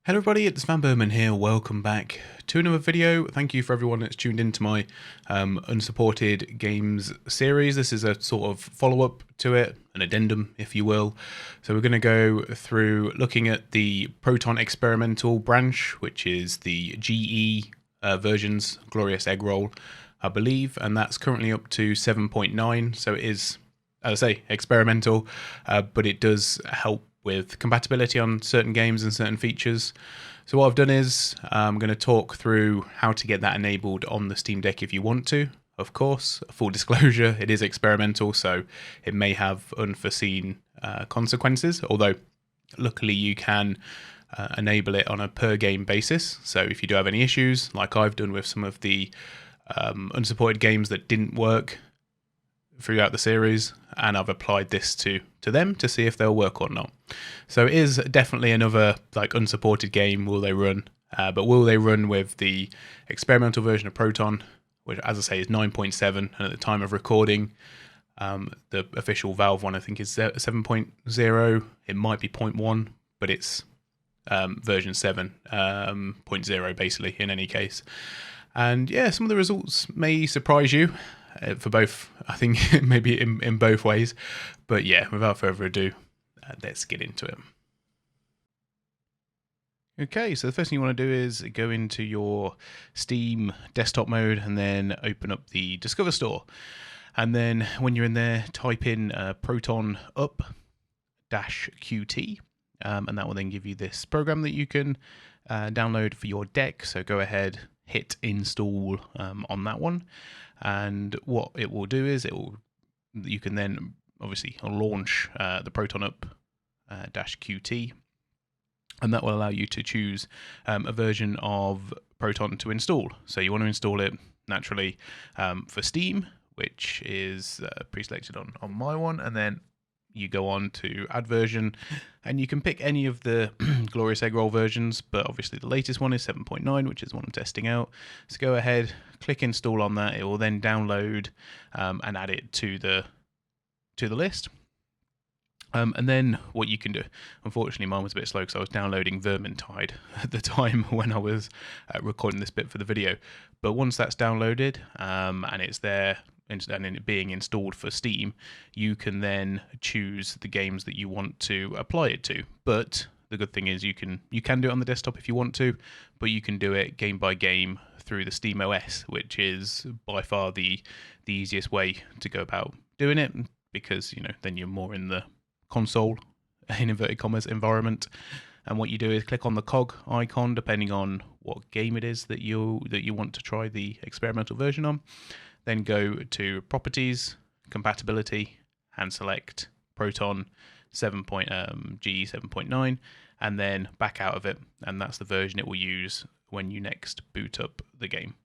Hello everybody, it's vanburman here. Welcome back to another video. Thank you for everyone that's tuned into my Unsupported games series. This is a sort of follow-up to it, an addendum if you will. So we're going to go through looking at the Proton experimental branch, which is the GE versions, Glorious Egg Roll, I believe, and that's currently up to 7.9. So it is, as I say, experimental, but it does help with compatibility on certain games and certain features. So what I've done is I'm going to talk through how to get that enabled on the Steam Deck if you want to. Of course, full disclosure, it is experimental, so it may have unforeseen consequences, although luckily you can enable it on a per game basis. So if you do have any issues, like I've done with some of the unsupported games that didn't work throughout the series, and I've applied this to them to see if they'll work or not. So it is definitely another like unsupported game. Will they run? But will they run with the experimental version of Proton, which, as I say, is 9.7, and at the time of recording, the official Valve one I think is 7.0. It might be 0.1, but it's version 7.0 basically in any case. And yeah, some of the results may surprise you. For both, I think maybe in both ways. But yeah, without further ado, let's get into it. Okay, so the first thing you want to do is go into your Steam desktop mode and then open up the Discover Store. And then when you're in there, type in Proton Up-QT, and that will then give you this program that you can download for your deck. So go ahead, hit install on that one. And what it will do is you can then obviously launch the Proton Up-QT, and that will allow you to choose a version of Proton to install. So you want to install it naturally for Steam, which is pre-selected on my one, and then you go on to add version, and you can pick any of the Glorious Egg Roll versions, but obviously the latest one is 7.9, which is the one I'm testing out. So go ahead, click install on that. It will then download and add it to the list. And then what you can do, unfortunately mine was a bit slow because I was downloading Vermintide at the time when I was recording this bit for the video. But once that's downloaded and it's there, and it being installed for Steam, you can then choose the games that you want to apply it to. But the good thing is you can do it on the desktop if you want to, but you can do it game by game through the Steam OS, which is by far the easiest way to go about doing it, because then you're more in the console, in inverted commas, environment. And what you do is click on the cog icon depending on what game it is that you want to try the experimental version on. Then go to Properties, Compatibility, and select Proton-GE 7.9, and then back out of it, and that's the version it will use when you next boot up the game.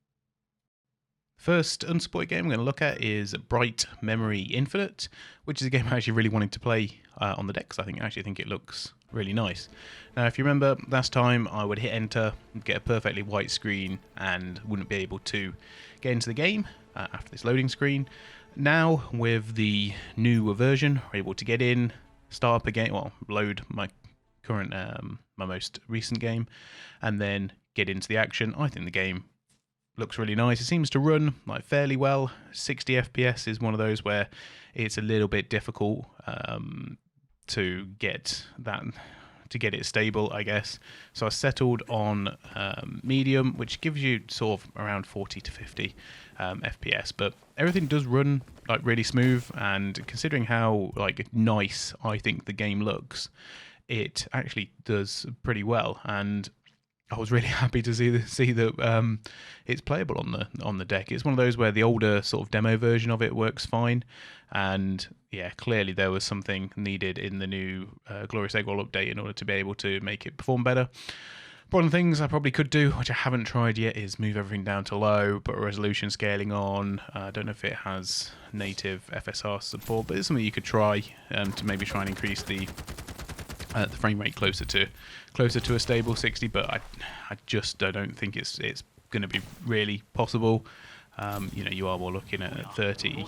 First unsupported game I'm going to look at is Bright Memory Infinite, which is a game I actually really wanted to play on the deck, because I actually think it looks really nice. Now, if you remember last time, I would hit enter, get a perfectly white screen, and wouldn't be able to get into the game after this loading screen. Now, with the newer version, we're able to get in, start up a game, well, load my current, my most recent game, and then get into the action. I think the game looks really nice. It seems to run like fairly well. 60 FPS is one of those where it's a little bit difficult to get it stable, I guess. So I settled on medium, which gives you sort of around 40 to 50 FPS, but everything does run like really smooth, and considering how like nice I think the game looks, it actually does pretty well. And I was really happy to see that it's playable on the deck. It's one of those where the older sort of demo version of it works fine, and yeah, clearly there was something needed in the new Glorious Egg Roll update in order to be able to make it perform better. One of the things I probably could do, which I haven't tried yet, is move everything down to low, put resolution scaling on. I don't know if it has native FSR support, but it's something you could try to maybe try and increase the frame rate closer to a stable 60, but I just don't think it's going to be really possible. You are more looking at 30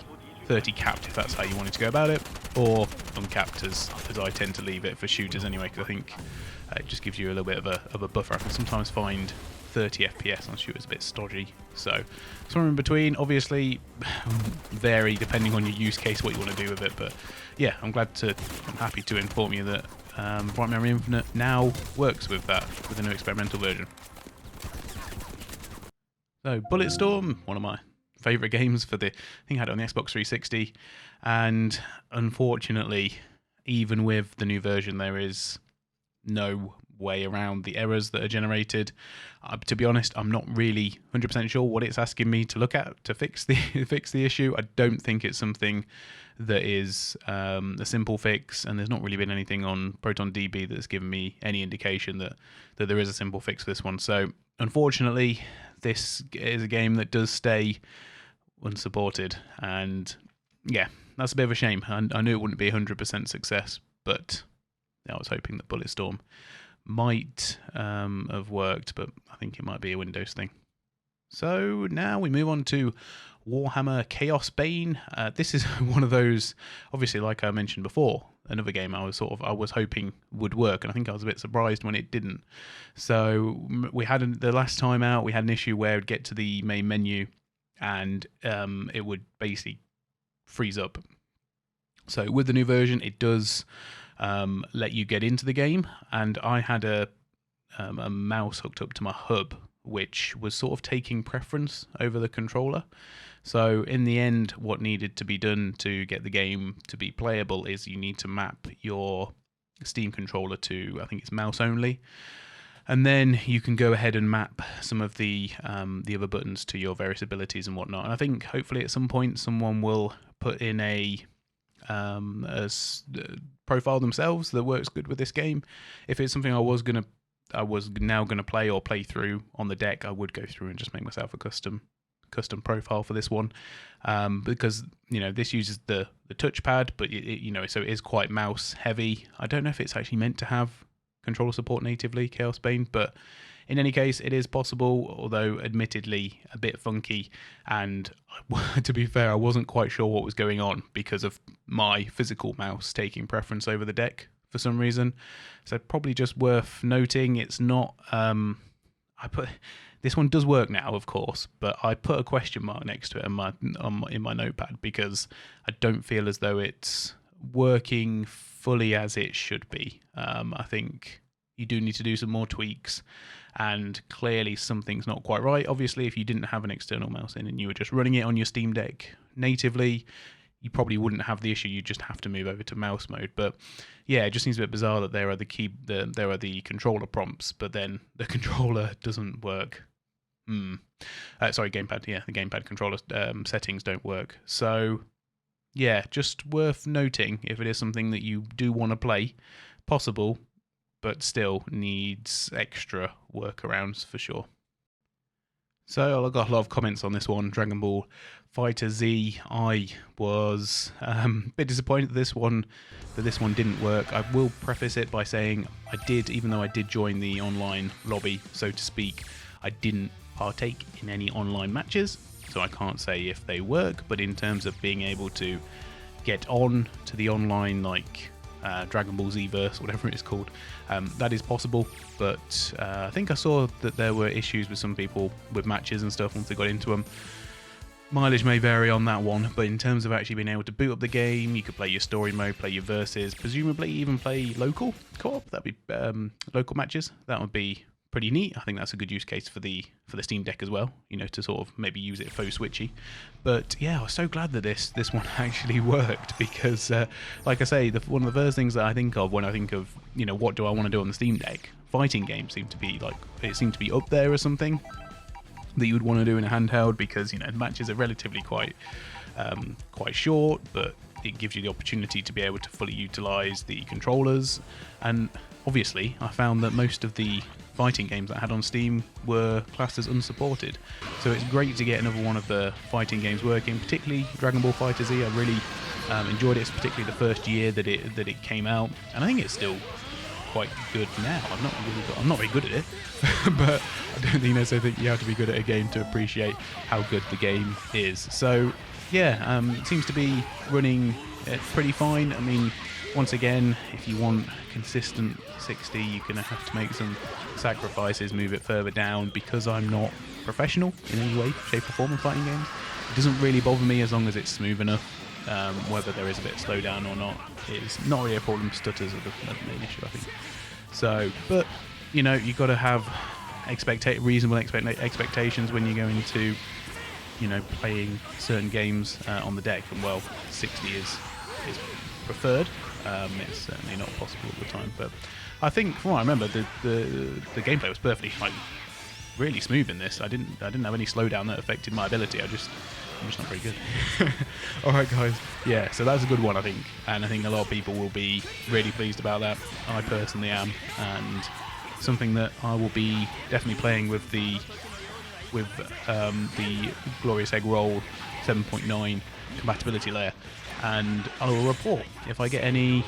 30 capped if that's how you wanted to go about it, or uncapped as I tend to leave it for shooters anyway, because I think it just gives you a little bit of a buffer. I can sometimes find 30 FPS on shooters a bit stodgy, so somewhere in between. Obviously vary depending on your use case, what you want to do with it, but yeah, I'm happy to inform you that Bright Memory Infinite now works with that, with the new experimental version. So Bulletstorm, one of my favourite games for I think I had it on the Xbox 360, and unfortunately, even with the new version, there is no way around the errors that are generated. To be honest, I'm not really 100% sure what it's asking me to look at to fix the issue. I don't think it's something that is a simple fix, and there's not really been anything on Proton-GE that's given me any indication that there is a simple fix for this one. So unfortunately, this is a game that does stay unsupported, and yeah, that's a bit of a shame. I knew it wouldn't be 100% success, but I was hoping that Bulletstorm might have worked, but I think it might be a Windows thing. So now we move on to Warhammer Chaosbane. This is one of those, obviously, like I mentioned before, another game I was hoping would work, and I think I was a bit surprised when it didn't. So the last time out, we had an issue where it would get to the main menu and it would basically freeze up. So with the new version, it does let you get into the game, and I had a mouse hooked up to my hub, which was sort of taking preference over the controller. So in the end, what needed to be done to get the game to be playable is you need to map your Steam controller to, I think it's mouse only, and then you can go ahead and map some of the other buttons to your various abilities and whatnot. And I think hopefully at some point someone will put in a profile themselves that works good with this game. If it's something I was now gonna play through on the deck, I would go through and just make myself a custom profile for this one, because this uses the touchpad, but so it is quite mouse heavy. I don't know if it's actually meant to have controller support natively, Chaosbane, but in any case, it is possible, although admittedly a bit funky. And to be fair, I wasn't quite sure what was going on because of my physical mouse taking preference over the deck for some reason. So probably just worth noting, it's not. This one does work now, of course, but I put a question mark next to it in my notepad because I don't feel as though it's working fully as it should be. I think you do need to do some more tweaks, and clearly something's not quite right. Obviously, if you didn't have an external mouse in and you were just running it on your Steam Deck natively, you probably wouldn't have the issue. You just have to move over to mouse mode. But yeah, it just seems a bit bizarre that there are the controller prompts, but then the controller doesn't work. Sorry, gamepad. Yeah, the gamepad controller settings don't work. So yeah, just worth noting if it is something that you do want to play, possible, but still needs extra workarounds for sure. So I got a lot of comments on this one, Dragonball FighterZ. I was a bit disappointed that this one didn't work. I will preface it by saying even though I did join the online lobby, so to speak, I didn't partake in any online matches, so I can't say if they work. But in terms of being able to get on to the online, like Dragon Ball Z-verse, whatever it is called, that is possible. But I think I saw that there were issues with some people with matches and stuff once they got into them. Mileage may vary on that one, but in terms of actually being able to boot up the game, you could play your story mode, play your verses, presumably even play local co-op. That'd be local matches. That would be pretty neat. I think that's a good use case for the Steam Deck as well, to sort of maybe use it faux switchy. But yeah, I was so glad that this one actually worked, because like I say, one of the first things that I think of when I think of what do I want to do on the Steam Deck, fighting games seem to be up there as something that you would want to do in a handheld, because matches are relatively quite short, but it gives you the opportunity to be able to fully utilize the controllers. And obviously I found that most of the fighting games that I had on Steam were classed as unsupported, so it's great to get another one of the fighting games working, particularly Dragonball FighterZ. I really enjoyed it, particularly the first year that it came out, and I think it's still quite good now. I'm not very good at it, but I don't think necessarily think you have to be good at a game to appreciate how good the game is. So yeah, it seems to be running pretty fine. I mean, once again, if you want consistent 60, you're going to have to make some sacrifices, move it further down, because I'm not professional in any way, shape or form in fighting games. It doesn't really bother me as long as it's smooth enough. Whether there is a bit of slowdown or not is not really a problem. Stutters are the main issue, I think. So, but, you know, you've got to have reasonable expectations when you go into, you know, playing certain games on the deck. And, well, 60 is preferred. It's certainly not possible all the time. But I think, from what I remember, the gameplay was perfectly, like, really smooth in this. I didn't have any slowdown that affected my ability. I'm just not very good. Alright guys, yeah, so that's a good one I think, and I think a lot of people will be really pleased about that. I personally am, and something that I will be definitely playing with the Glorious Egg Roll 7.9 compatibility layer, and I will report if I get any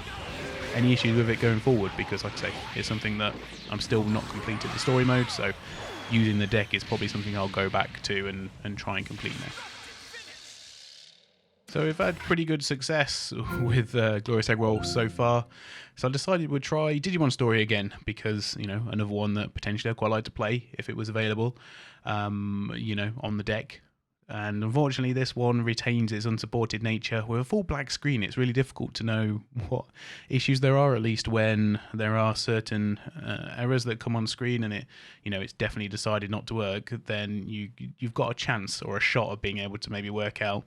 issues with it going forward, because like I say, it's something that I'm still not completed the story mode, so using the deck is probably something I'll go back to and try and complete now. So we've had pretty good success with Glorious Egg Roll so far, so I decided we'd try Digimonstory again, because, you know, another one that potentially I'd quite like to play if it was available, you know, on the deck. And unfortunately this one retains its unsupported nature. With a full black screen, it's really difficult to know what issues there are, at least when there are certain errors that come on screen and it's definitely decided not to work. Then you've got a chance or a shot of being able to maybe work out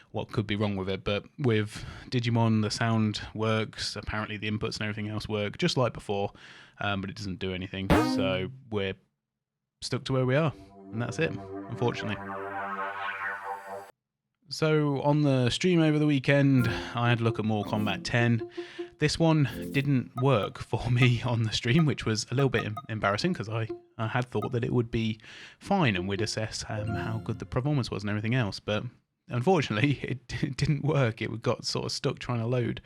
what could be wrong with it. But with Digimon, the sound works, apparently the inputs and everything else work just like before, but it doesn't do anything, so we're stuck to where we are, and that's it, unfortunately. So on the stream over the weekend, I had a look at more Kombat 10. This one didn't work for me on the stream, which was a little bit embarrassing, because I had thought that it would be fine and we'd assess how good the performance was and everything else, but unfortunately it didn't work. It got sort of stuck trying to load.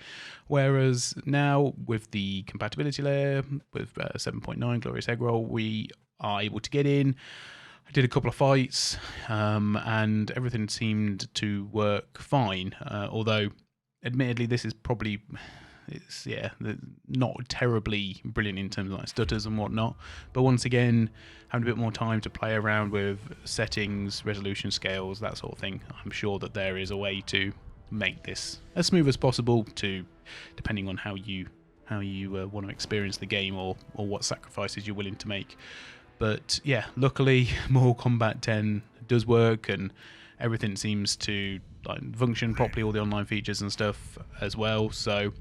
Whereas now with the compatibility layer, with 7.9 Glorious Egg Roll, we are able to get in. I did a couple of fights, and everything seemed to work fine, although admittedly this is probably, not terribly brilliant in terms of like stutters and whatnot, but once again, having a bit more time to play around with settings, resolution scales, that sort of thing, I'm sure that there is a way to make this as smooth as possible, depending on how you want to experience the game, or what sacrifices you're willing to make. But yeah, luckily more Kombat 10 does work, and everything seems to function properly, all the online features and stuff as well, so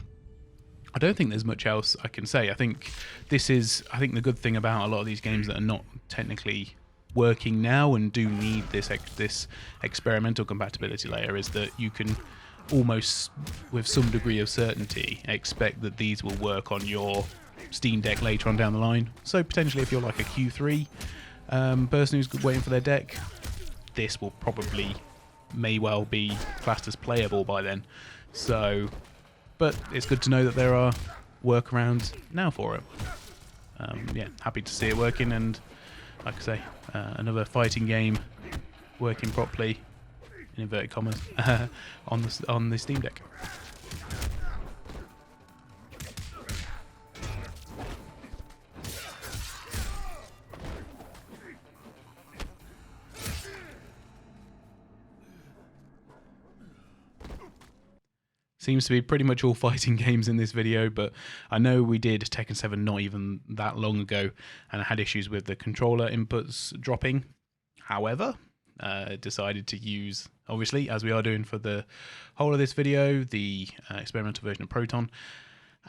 I don't think there's much else I can say. I think the good thing about a lot of these games that are not technically working now and do need this experimental compatibility layer is that you can almost, with some degree of certainty, expect that these will work on your Steam Deck later on down the line. So potentially if you're like a Q3 person who's waiting for their deck, this will may well be classed as playable by then. So, but it's good to know that there are workarounds now for it. Yeah, happy to see it working, and like I say, another fighting game working properly, in inverted commas, on the Steam Deck. Seems to be pretty much all fighting games in this video, but I know we did Tekken 7 not even that long ago, and I had issues with the controller inputs dropping. However, decided to use, obviously, as we are doing for the whole of this video, the experimental version of Proton,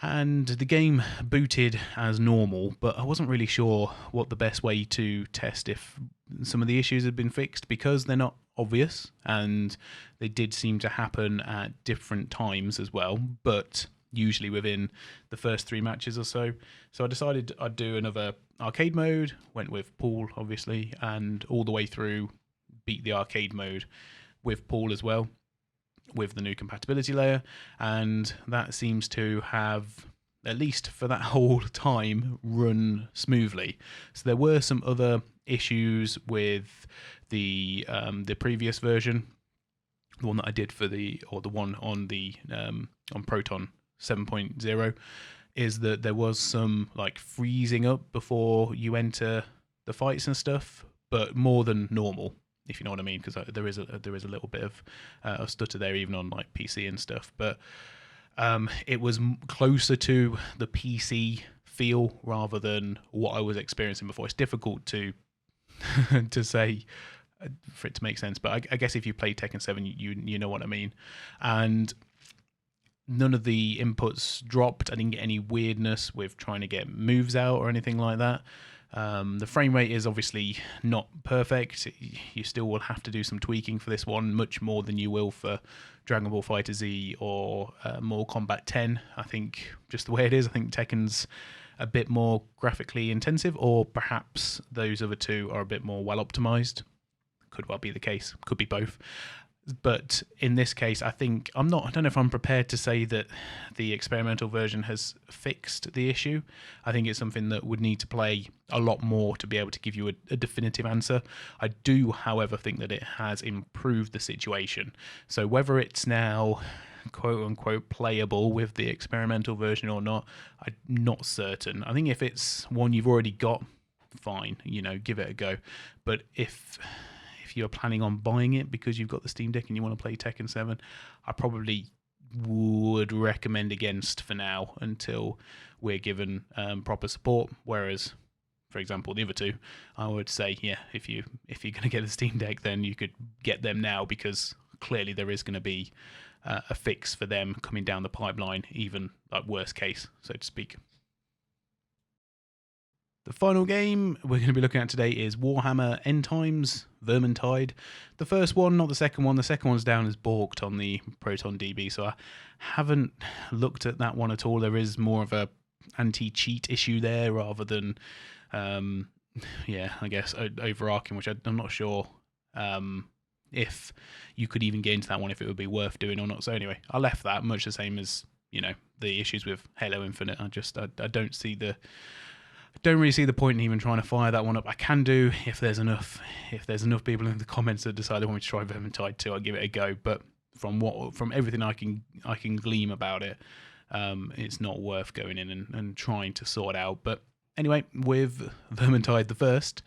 and the game booted as normal, but I wasn't really sure what the best way to test if some of the issues had been fixed, because they're not obvious, and they did seem to happen at different times as well, but usually within the first 3 matches or so. So I decided I'd do another arcade mode, went with Paul obviously, and all the way through beat the arcade mode with Paul as well, with the new compatibility layer, and that seems to have, at least for that whole time, run smoothly. So there were some other issues with the previous version the one that I did for the one on the on Proton 7.0, is that there was some like freezing up before you enter the fights and stuff, but more than normal, if you know what I mean, because there is a little bit of stutter there even on like PC and stuff, but it was closer to the PC feel rather than what I was experiencing before. It's difficult to to say for it to make sense, but I guess if you play Tekken 7, you know what I mean. And none of the inputs dropped. I didn't get any weirdness with trying to get moves out or anything like that. The frame rate is obviously not perfect. You still will have to do some tweaking for this one, much more than you will for Dragonball FighterZ or Mortal Kombat 10. I think just the way it is, I think Tekken's a bit more graphically intensive, or perhaps those other two are a bit more well optimized. Could well be the case, could be both. But in this case, I don't know if I'm prepared to say that the experimental version has fixed the issue. I think it's something that would need to play a lot more to be able to give you a definitive answer. I do, however, think that it has improved the situation. So whether it's now quote unquote playable with the experimental version or not, I'm not certain. I think if it's one you've already got, fine, give it a go. But if you're planning on buying it because you've got the Steam Deck and you want to play Tekken 7, I probably would recommend against for now until we're given proper support. Whereas, for example, the other two, I would say, yeah, if you're going to get the Steam Deck, then you could get them now, because clearly there is going to be a fix for them coming down the pipeline, even like worst case, so to speak. The final game we're going to be looking at today is Warhammer End Times Vermintide. The first one, not the second one. The second one's down as balked on the Proton-DB, so I haven't looked at that one at all. There is more of a anti-cheat issue there rather than, I guess, overarching, which I'm not sure if you could even get into that one, if it would be worth doing or not. So anyway, I left that, much the same as, the issues with Halo Infinite. I don't really see the point in even trying to fire that one up. I can do if there's enough people in the comments that decide they want me to try Vermintide 2, I'll give it a go. But from everything I can glean about it, it's not worth going in and trying to sort out. But anyway, with Vermintide the first,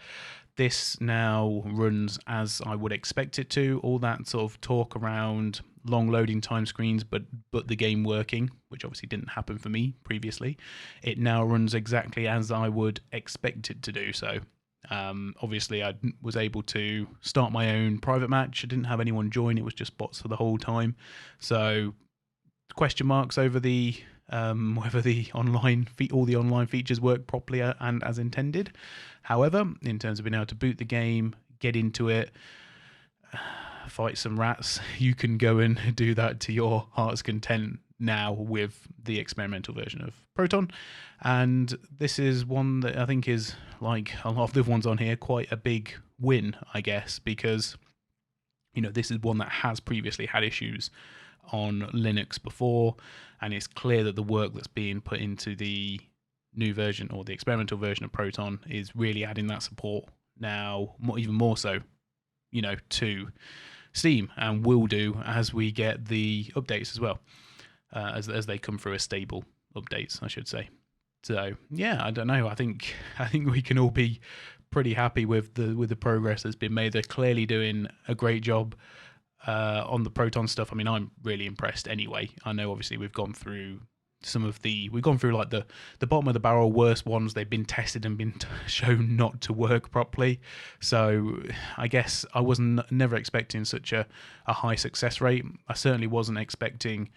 this now runs as I would expect it to. All that sort of talk around long loading time screens, but the game working, which obviously didn't happen for me previously, it now runs exactly as I would expect it to do. So obviously I was able to start my own private match. I didn't have anyone join, it was just bots for the whole time. So question marks over the whether all the online features work properly and as intended. However, in terms of being able to boot the game, get into it, fight some rats, you can go and do that to your heart's content now with the experimental version of Proton. And this is one that I think is, like a lot of the ones on here, quite a big win, I guess, because this is one that has previously had issues on Linux before, and it's clear that the work that's being put into the new version or the experimental version of Proton is really adding that support now, even more so, to Steam, and will do as we get the updates as well, as they come through as stable updates, I should say. So yeah, I don't know. I think we can all be pretty happy with the progress that's been made. They're clearly doing a great job on the Proton stuff. I mean, I'm really impressed anyway. I know obviously we've gone through like the bottom of the barrel worst ones. They've been tested and been shown not to work properly. So I guess I was never expecting such a high success rate. I certainly wasn't expecting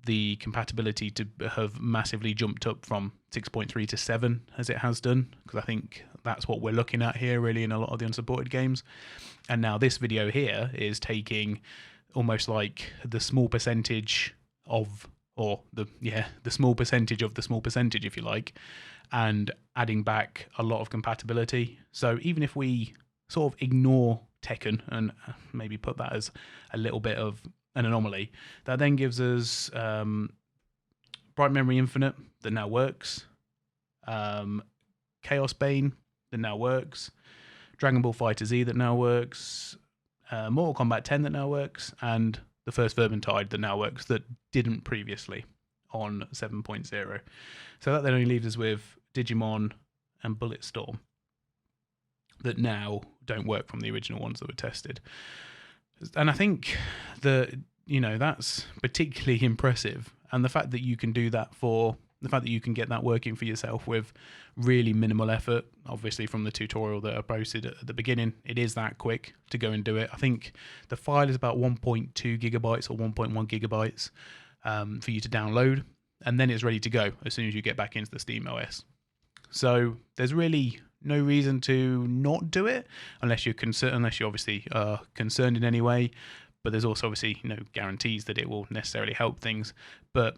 the compatibility to have massively jumped up from 6.3 to 7 as it has done, because I think that's what we're looking at here really in a lot of the unsupported games. And now this video here is taking almost like the small percentage of, or the small percentage of the small percentage, if you like, and adding back a lot of compatibility. So even if we sort of ignore Tekken and maybe put that as a little bit of an anomaly, that then gives us Bright Memory Infinite that now works, Chaosbane that now works, Dragonball FighterZ that now works, Mortal Kombat 10 that now works, and the first Vermintide that now works that didn't previously on 7.0. So that then only leaves us with Digimon and Bulletstorm that now don't work from the original ones that were tested. And I think that, that's particularly impressive. And the fact that you can do that the fact that you can get that working for yourself with really minimal effort, obviously from the tutorial that I posted at the beginning, it is that quick to go and do it. I think the file is about 1.2 gigabytes or 1.1 gigabytes for you to download, and then it's ready to go as soon as you get back into the Steam OS. So there's really no reason to not do it unless you're obviously are concerned in any way. But there's also obviously no guarantees that it will necessarily help things. But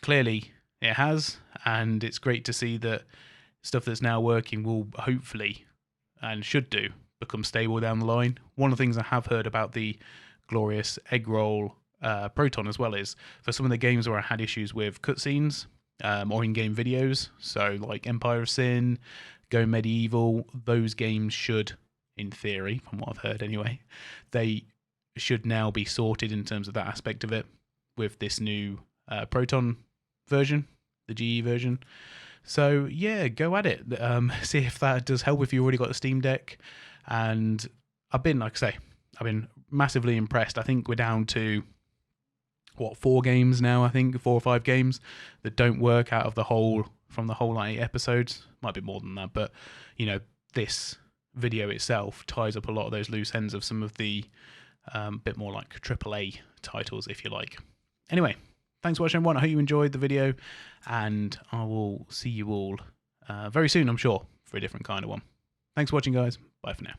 clearly it has, and it's great to see that stuff that's now working will hopefully and should do become stable down the line. One of the things I have heard about the glorious eggroll Proton as well is for some of the games where I had issues with cutscenes or in-game videos, so like Empire of Sin, Go Medieval, those games should, in theory, from what I've heard anyway, they should now be sorted in terms of that aspect of it with this new Proton version, the GE version. So yeah, go at it. See if that does help if you already got a Steam Deck. And I've been massively impressed. I think we're down to 4 games now, 4 or 5 games that don't work out of the whole 8 episodes. Might be more than that, but this video itself ties up a lot of those loose ends of some of the bit more like AAA titles, if you like. Anyway, thanks for watching, everyone. I hope you enjoyed the video, and I will see you all very soon, I'm sure, for a different kind of one. Thanks for watching, guys. Bye for now.